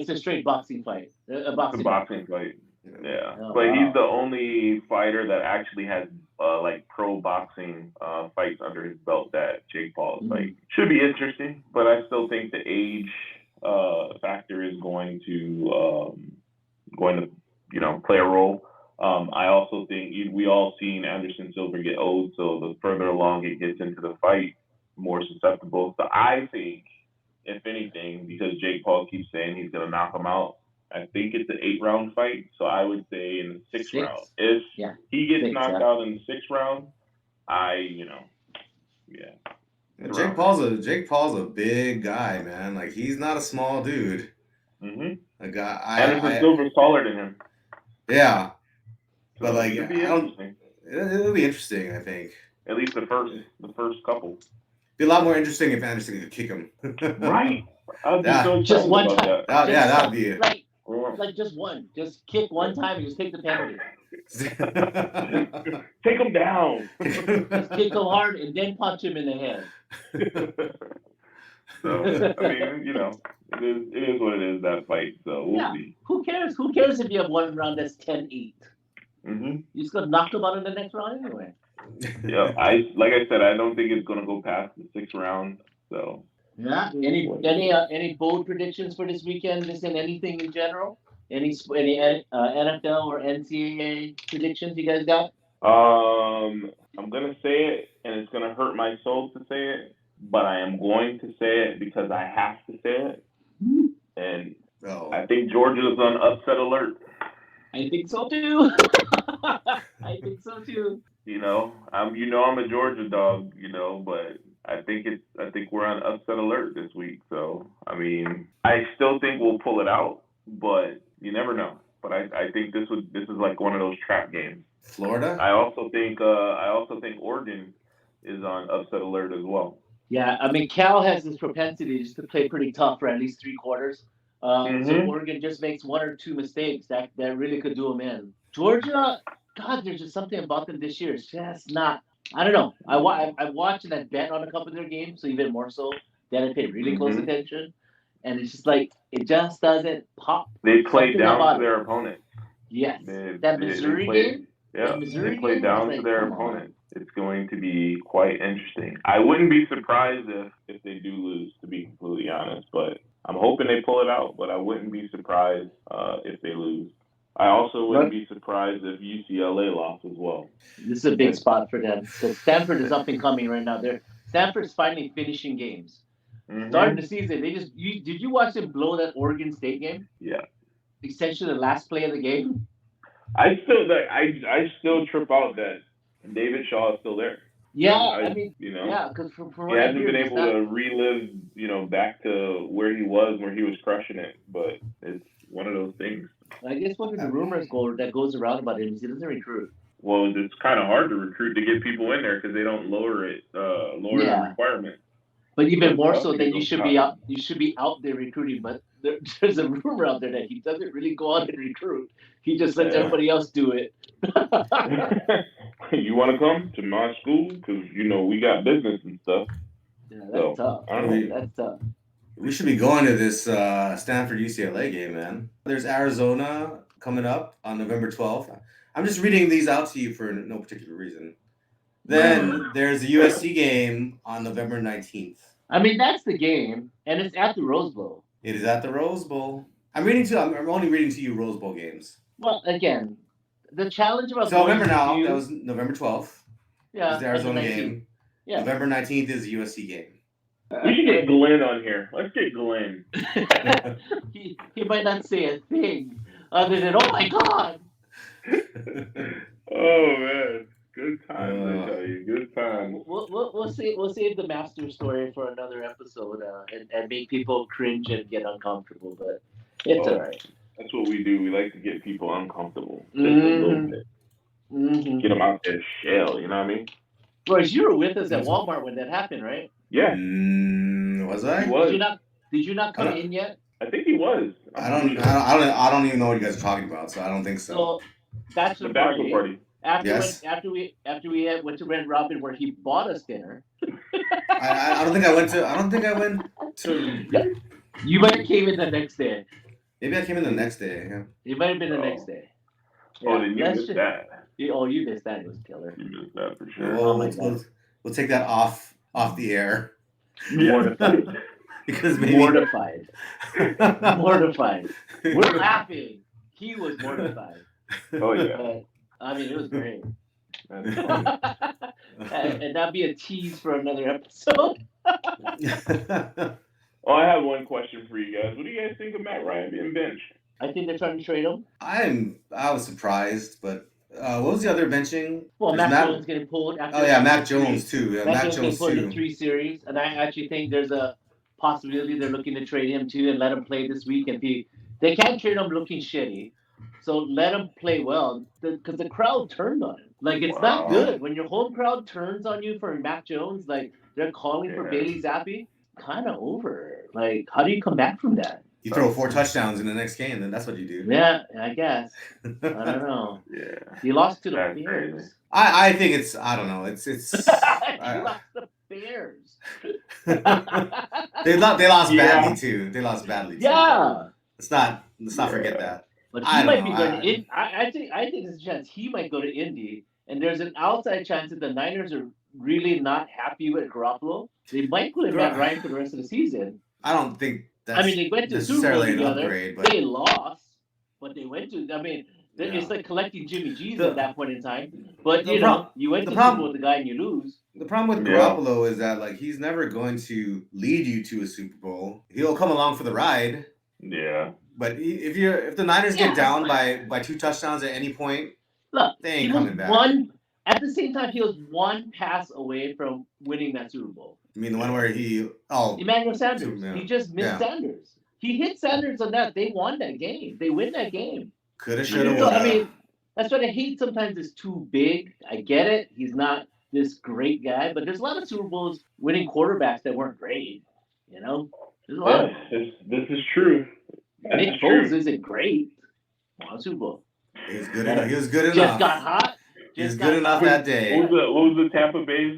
a straight boxing fight, a It's a boxing match. boxing fight. you know, Yeah, Oh but he's the wow. only fighter that actually has like pro boxing fights under his belt that Jake Paul is Hmm. like. Should be interesting, but I still think the age factor is going to play a role. I also think we all seen Anderson Silva get old, so the further along it gets into the fight, more susceptible. So I think, if anything, because Jake Paul keeps saying he's going to knock him out, I think it's an 8-round fight. So I would say in the sixth round. Six. If Yeah. he gets Six, knocked yeah. out in the sixth round, yeah. Jake Paul's a big guy, man. Like he's not a small dude. Mhm. A guy, Anderson Silva's taller than him. Yeah, So but like it should be I don't. interesting. It'll be interesting, I think. At least the first couple. Be a lot more interesting if Anderson could kick him. Right. I'd be Yeah. so Just excited one about time. that. Yeah, that'd be it. Like just one. Just kick one time and just take the penalty. Take him down. Just kick him hard and then punch him in the head. So I mean, it is what it is, that fight. So we'll see. Who cares? Who cares if you have one round that's 10-8? Mhm. You just got knocked him out in the next round anyway. Yeah, like I said, I don't think it's gonna go past the 6th round. So Yeah. Any bold predictions for this weekend? Just in anything in general? Any NFL or NCAA predictions you guys got? I'm gonna say it, and it's gonna hurt my soul to say it, but I am going to say it because I have to say it. And I think Georgia's on upset alert. I think so too. I think so too. I'm a Georgia dog, but I think we're on upset alert this week. So I mean, I still think we'll pull it out, but you never know. But I think this is like one of those trap games. Florida. I also think Oregon is on upset alert as well. Yeah, I mean Cal has this propensity just to play pretty tough for at least 3 quarters. So Oregon just makes 1 or 2 mistakes that really could do them in. Georgia, God, there's just something about them this year. It's just not. I don't know. I watched and I bet on a couple of their games, so even more so that I pay really close attention. And it's just like it just doesn't pop. They play Something down about to it. their opponent. Yes, They that Missouri game. Yeah, That Missouri they play game, down I was to like, their come on. opponent. It's going to be quite interesting. I wouldn't be surprised if they do lose, to be completely honest. But I'm hoping they pull it out. But I wouldn't be surprised if they lose. I also wouldn't be surprised if UCLA lost as well. This is a big spot for them because Stanford is up and coming right now. Stanford's finally finishing games. Starting the season, did you watch them blow that Oregon State game? Yeah. Essentially, the last play of the game. I still trip out that David Shaw is still there. Yeah, I mean, yeah, because from he hasn't been able to relive, back to where he was crushing it. But it's one of those things. I guess one of the rumors that goes around about him is he doesn't recruit. Well, it's kind of hard to recruit to get people in there because they don't lower the requirement. But even more so that you should be out there recruiting. But there's a rumor out there that he doesn't really go out and recruit. He just lets everybody else do it. You want to come to my school? Because, we got business and stuff. Yeah, that's tough. That's tough. We should be going to this Stanford UCLA game, man. There's Arizona coming up on November 12th. I'm just reading these out to you for no particular reason. Then there's the USC game on November 19th. I mean, that's the game, and it's at the Rose Bowl. It is at the Rose Bowl. I'm only reading to you Rose Bowl games. Well, again, the challenge about so remember now that was November 12th. Yeah, is the Arizona game. Yeah. November 19th is the USC game. We should get Glenn on here. Let's get Glenn. he might not say a thing other than "Oh my God." Oh man. Good times, I tell you. Good times. We'll save the master story for another episode and make people cringe and get uncomfortable. But it's all right. That's what we do. We like to get people uncomfortable just a little bit. Get them out their shell. You know what I mean? Bryce, you were with us at Walmart when that happened, right? Yeah. Was I? He was. Did you not come in yet? I think he was. I don't even know what you guys are talking about, so I don't think so. So bachelor party. After we went to Red Robin where he bought us dinner. I don't think I went to. You might have came in the next day. Maybe I came in the next day. Yeah. It might have been the next day. Yeah, then you missed that. You missed that. It was killer. You missed that for sure. We'll take that off the air. Yeah. because maybe. Mortified. Mortified. We're laughing. He was mortified. Oh yeah. But I mean, it was great. That's funny. And that'd be a tease for another episode. Oh, I have one question for you guys. What do you guys think of Matt Ryan being benched? I think they're trying to trade him. I was surprised, but what was the other benching? Well, There's Mac Jones getting pulled after. Oh yeah, Mac three. Jones too. Yeah, Mac Mac Jones getting Jones put in too. 3 series, and I actually think there's a possibility they're looking to trade him too and let him play this week. And they can't trade him looking shitty, so let him play well because the crowd turned on him. Like it's not Wow. good when your home crowd turns on you for Mac Jones. Like they're calling for Yeah. Bailey Zappi. Kind of over. Like how do you come back from that? You throw 4 touchdowns in the next game, then that's what you do. Yeah, I guess. I don't know. Yeah. He lost to the That's Bears. crazy. I think it's I don't know. It's He lost to the Bears. they lost Yeah. badly too. They lost badly too. Yeah. Let's not forget Yeah. that. But I he don't might know. be going to Indy. I think there's a chance he might go to Indy. And there's an outside chance that the Niners are really not happy with Garoppolo. They might put him Matt Ryan for the rest of the season. I don't think that's I mean, they went to the Super Bowl necessarily an together. upgrade, but They lost, but they went to. I mean, it's Yeah. like collecting Jimmy G's The- at that point in time. But the you prob- know, you went the to the Super problem- Bowl with the guy and you lose. the problem with Yeah. Garoppolo is that like he's never going to lead you to a Super Bowl. He'll come along for the ride, Yeah. but if the Niners Yeah, get down by 2 touchdowns at any point, Look, they he ain't was coming back. one. At the same time, he was one pass away from winning that Super Bowl. I mean the one where Emmanuel Sanders. Yeah. He just missed Yeah. Sanders. He hit Sanders on that. They won that game. They win that game. coulda, shoulda, Yeah. So, woulda. I mean, that's what I hate. Sometimes it's too big. I get it. He's not this great guy, but there's a lot of Super Bowls winning quarterbacks that weren't great. You know, there's a lot of Yeah. This is true. This Nick is true. Foles isn't great. Won Super Bowl. He was good enough. He was good Just enough. got hot. He was Just good got enough hot. that day. What was the Tampa Bay's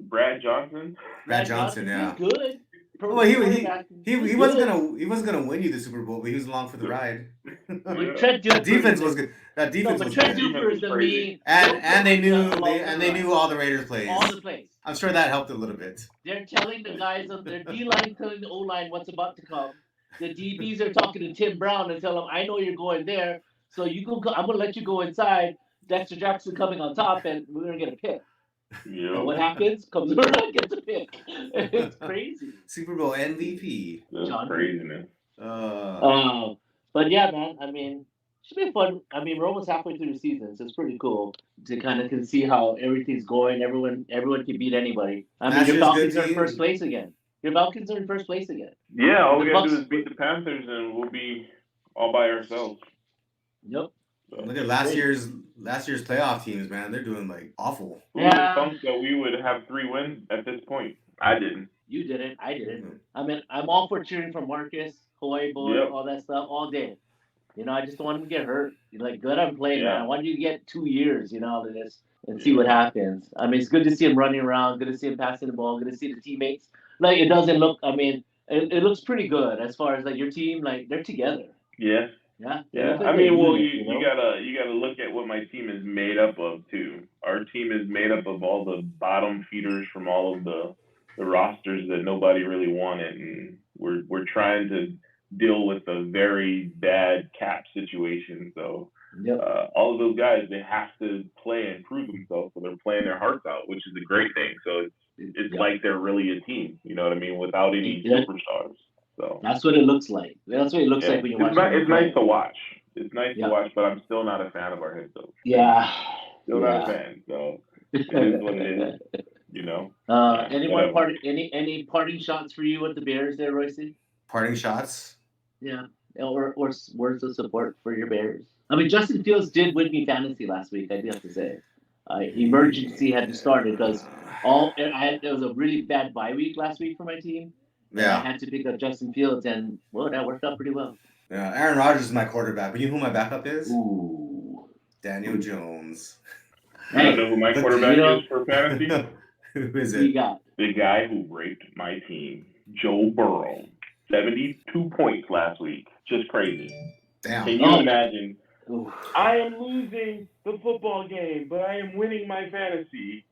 Brad Johnson? Brad Johnson, yeah. He's good. Well, he He's wasn't good. gonna win you the Super Bowl, but he was along for the ride. But Trent That Dilfer defense is- was good. That No, defense but was Trent good. Dilfer is the Crazy. mean. And they knew Dilfer is all the Raiders plays. all the plays. I'm sure that helped a little bit. They're telling the guys of their D line, telling the O line what's about to come. The DBs are talking to Tim Brown and tell him, "I know you're going there, so you go. I'm gonna let you go inside. Dexter Jackson coming on top, and we're gonna get a pick." Yeah. And what happens? Comes around, gets a pick. It's crazy. Super Bowl MVP. That's John. craziness. But yeah, man. I mean, should be fun. I mean, we're almost halfway through the season, so it's pretty cool to kind of can see how everything's going. Everyone can beat anybody. I mean, Last your year's Falcons good are in team. first place again. Your Falcons are in first place again. Yeah, all we The gotta do Bucs- is beat the Panthers and we'll be all by ourselves. Yep. So, Look at last year's playoff teams, man. They're doing like awful. who would Yeah. have thunk that we would have 3 wins at this point? I didn't. You didn't. I didn't. I mean, I'm all for cheering for Marcus, Hawaii boy, Yep. all that stuff all day. You know, I just don't want him to get hurt. Like, let him play, Yeah. man. I want you to get 2 years, out of this and see what happens. I mean, it's good to see him running around. Good to see him passing the ball. Good to see the teammates. Like, it doesn't look. I mean, it looks pretty good as far as like your team. Like, they're together. Yeah. Yeah. They Yeah. look like I they're mean, well, unit, you gotta look at what my team is made up of too. Our team is made up of all the bottom feeders from all of the rosters that nobody really wanted, and we're trying to deal with a very bad cap situation. So Yep. all of those guys, they have to play and prove themselves. So they're playing their hearts out, which is a great thing. So it's Yep. like they're really a team. You know what I mean? Without any Yeah. superstars. So That's what it looks like. That's what it looks yeah. like when you watch. It's nice to watch. It's nice Yeah. to watch, but I'm still not a fan of our head coach. Yeah. Still not a Yeah. fan. So it is what it is. You know. Any more Whatever. any parting shots for you with the Bears there, Royce? Parting shots. Yeah, or words of support for your Bears. I mean, Justin Fields did win me fantasy last week. I do have to say, emergency had to start because it was a really bad bye week last week for my team. And I Yeah. had to pick up Justin Fields, and well, that worked out pretty well. Yeah. Aaron Rodgers is my quarterback. But you know who my backup is? Ooh, Daniel Jones. You don't hey, know who my but quarterback you know- is for fantasy? Who is we it? got The guy who raped my team, Joe Burrow. 72 points last week. Just crazy. Damn. Can you Oh. imagine? ooh, I am losing the football game, but I am winning my fantasy.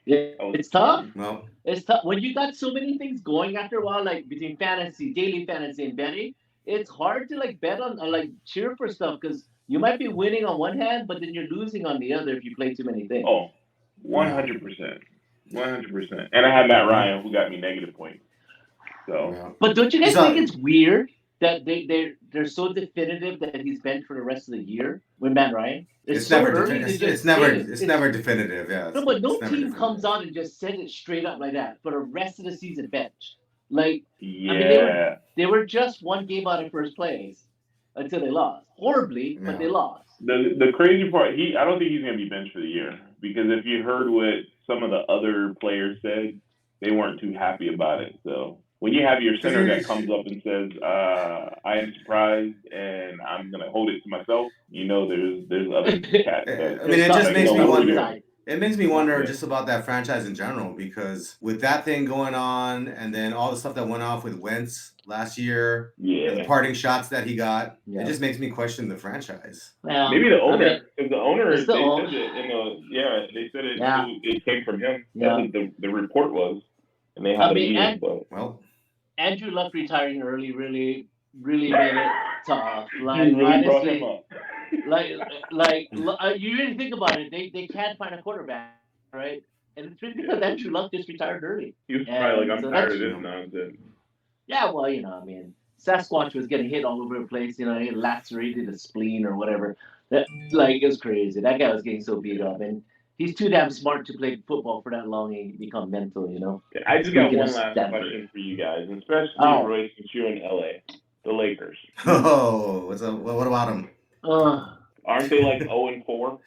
It's I was tough. Well, It's tough when you got so many things going after a while, like between fantasy, daily fantasy, and betting. It's hard to like bet on or like cheer for stuff because you might be winning on one hand, but then you're losing on the other if you play too many things. Oh, one yeah, hundred percent, 100%. And I had Matt yeah, Ryan who got me negative points. So yeah. But don't you You guys saw think it's weird that they're so definitive that he's benched for the rest of the year with Matt Ryan? It's it's so never early to it's just never say it. it's never definitive. Yeah, No, but it's no never team comes definitive. out and just says it straight up like that for the rest of the season bench. Like, I mean, yeah, they were just one game out of first place until they lost horribly, but they Yeah, lost. the crazy part, I don't think he's gonna be benched for the year because if you heard what some of the other players said, they weren't too happy about it. So when you have your because center you're. that comes up and says, "I am surprised and I'm gonna hold it to myself," there's other cats that I mean, There's it just stuff. like, makes There's no, me what stuff are we wonder. doing? inside. It makes me Yeah. wonder Yeah, just about that franchise in general because with that thing going on and then all the stuff that went off with Wentz last year and the yeah. parting shots that he got, it Yeah. just makes me question the franchise. Maybe Well, the I mean, owner, because the owner, it's the they old. said that yeah, they said Yeah. it came from him. That's Yeah. what the report was, and they I had a mean, meeting, but Well, Andrew Luck retiring early really made it tough. Like you really brought him honestly, up. like you really think about it, they can't find a quarterback, right? And it's really because Yeah, Andrew Luck just retired early, he was probably like, and I'm so tired that's of this no. nonsense. yeah. Well, I mean, Sasquatch was getting hit all over the place. He lacerated the spleen or whatever. That like it was crazy. That guy was getting so beat up, and he's too damn smart to play football for that long and become mental. Okay, I just got Speaking of one last Stanford, question for you guys, and especially oh, Roy, since you're in LA, the Lakers. Oh, what's up? What about them? uh, Aren't they like 0-4?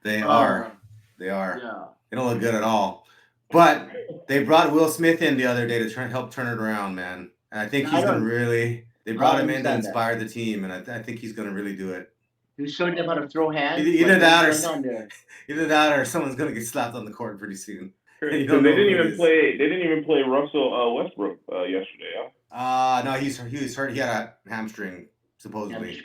They are. uh, They are. yeah. They don't look good at all. But they brought Will Smith in the other day to help turn it around, man. And I think Yeah, I he's gonna don't. really. They I don't brought him in to understand that. inspire the team, and I think he's gonna really do it. Who's showing them how to throw Either, hands? either Like, what's that or going on there? either that or someone's gonna get slapped on the court pretty soon, and you Because don't they know didn't who it even is. play. They didn't even play Russell Westbrook yesterday. Huh? No, he was hurt. He had a hamstring Yeah, supposedly,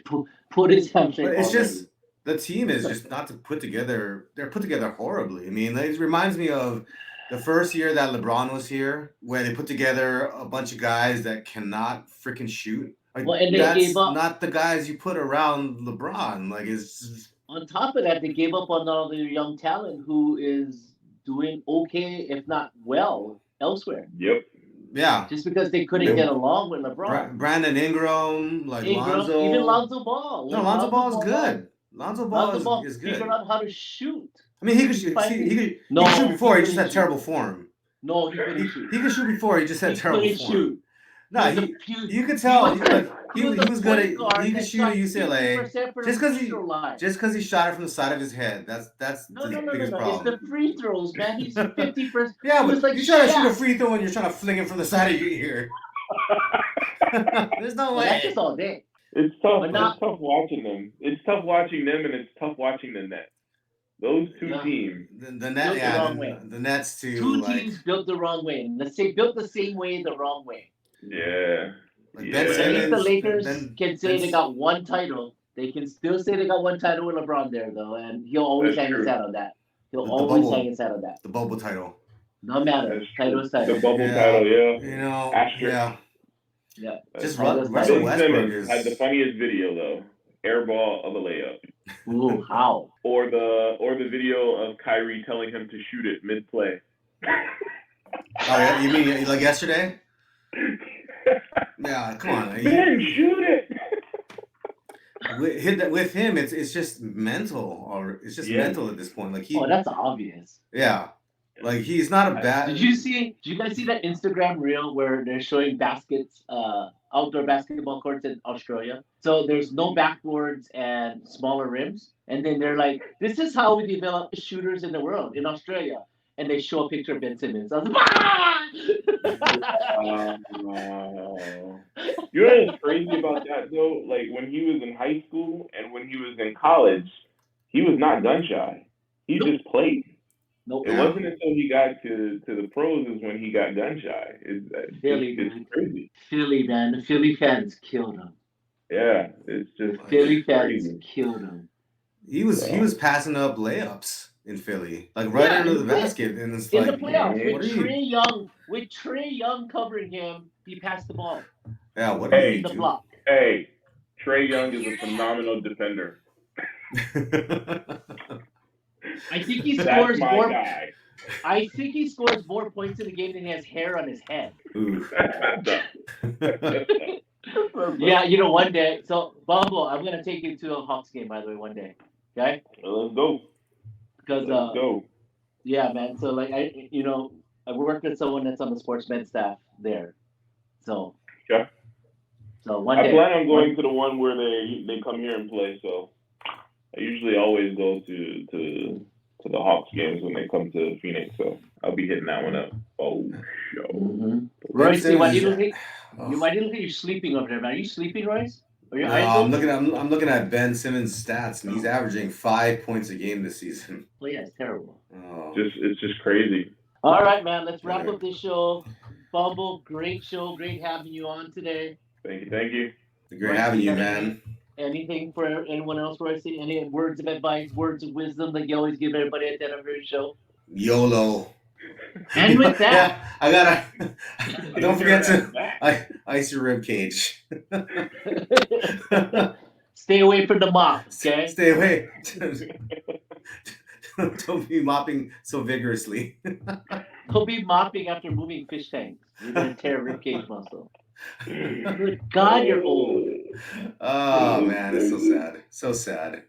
put his hamstring but it's already. just the team is just not to put together. They're put together horribly. I mean, it reminds me of the first year that LeBron was here, where they put together a bunch of guys that cannot freaking shoot. Like Well, and they gave that's up. not the guys you put around LeBron. Like it's On top of that, they gave up on all their young talent who is doing okay, if not well, elsewhere. Yep. yeah. Just because they couldn't They, get along with LeBron. Brandon Ingram, like Ingram, even Lonzo. Lonzo Ball. No, Like Lonzo Lonzo Ball is Ball got good. Lonzo Ball Lonzo Ball is figured good. out how to shoot. I mean, he could He shoot. See, finally he could shoot no, he before. He just couldn't had shoot. terrible form. No, he couldn't He shoot. he could shoot before. He just had He terrible couldn't form. shoot. He No, was a he pu- you could he tell. was He like he was he a was good point at he guard could that shoot at shot UCLA 50% from the free throw line. just because he shot it from the side of his head. That's No, his no, no, no, biggest no. It's the problem. free throws, man. He's 50%. Yeah, He was but like you try to shoot a Shaq. free throw when you're trying to fling it from the side of your ear. There's no Well, that's way. just all day. It's tough. But It's not, tough watching them. It's tough watching them, and it's tough watching the Nets. Those two yeah, teams. The net, built the yeah, wrong way. the Nets too. Two Like teams built the wrong way. And built the same way, the wrong way. Yeah. like Ben But at Yeah. least the Simmons, Lakers can say they got one title. They can still say they got one title with LeBron there, though, and he'll always That's hang his true. hat on that. He'll the always hang bubble, his hat on that. the bubble title. No matter. That's true. Title's The title. bubble title, Yeah, yeah. you know, Asterisk. yeah. Yeah. That's Just true. Title's Russell title. Ben Westbrook Simmons had the is. funniest video though. Airball of a layup. Ooh, how? Or the video of Kyrie telling him to shoot it mid play. Oh yeah, you mean like yesterday? Yeah, come on. Ben, shoot it. With him, it's just mental, or it's just Yeah. mental at this point. Like Oh, that's obvious. yeah, like he's not a bad. Did you guys see that Instagram reel where they're showing baskets, outdoor basketball courts in Australia? So there's no backboards and smaller rims, and then they're like, "This is how we develop shooters in the world in Australia." And they show a picture of Ben Simmons. I was like, "Ah!" You know what's crazy about that though? Like when he was in high school and when he was in college, he was not gun shy. He Nope. just played. Nope. It Yeah. wasn't until he got to the pros is when he got gun shy. Philly, It's man. crazy. Philly, man. The Philly fans killed him. Yeah, it's The just Like Philly it's fans crazy. killed him. he So was passing up layups. in Philly, like right Yeah, under in the basket, and it's in the like, playoffs Mhm. with what are you? Trey Young covering him, he passed the ball. Yeah, what He are you missing Hey, the doing? block. hey, Trey Young is a phenomenal defender. I think he That's scores my more. guy. I think he scores more points in the game than he has hair on his head. Ooh. That's messed up. That's messed Yeah, up. you know, one day. So Bumble, I'm gonna take you to a Hawks game, by the way, one day. Okay? Well, let's go. Because Let's go. yeah, man. So like I work with someone that's on the sports med staff there. So Okay. one I day, plan on going one. to the one where they come here and play. So I usually always go to the Hawks games when they come to Phoenix. So I'll be hitting that one up. Oh, show. Mm-hmm. Ben Royce, Simmons is. you Oh. might look like you're sleeping over there, man. Are you sleeping, Royce? Are your No, eyes I'm open? looking. I'm looking at Ben Simmons' stats, and he's averaging 5 points a game this season. Well, yeah, it's terrible. Oh, It's just crazy. All right, man. Let's wrap better. up this show. Bumble, great show. Great having you on today. Thank you. Thank you. Great Royce, having you you, got man. anything for anyone else, Royce? Any words of advice, words of wisdom that you always give everybody at the end of your show? YOLO. And with that, Yeah, I gotta. Don't forget You're to at that. ice your rib cage. stay away from the mop, okay? Stay away. Don't be mopping so vigorously. Don't be mopping after moving fish tanks. You're gonna tear ribcage muscle. Good God, you're old. Oh man, it's so sad. So sad.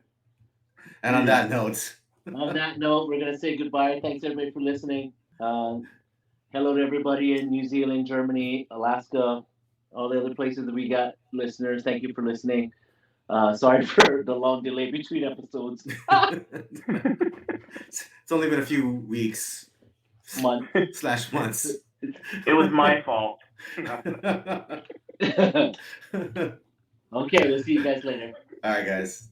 And on that note, On that note, we're gonna say goodbye. Thanks everybody for listening. Hello to everybody in New Zealand, Germany, Alaska, all the other places that we got listeners. Thank you for listening. Sorry for the long delay between episodes. it's only been a few weeks Month. / months. It was my fault. Okay, we'll see you guys later. All right, guys.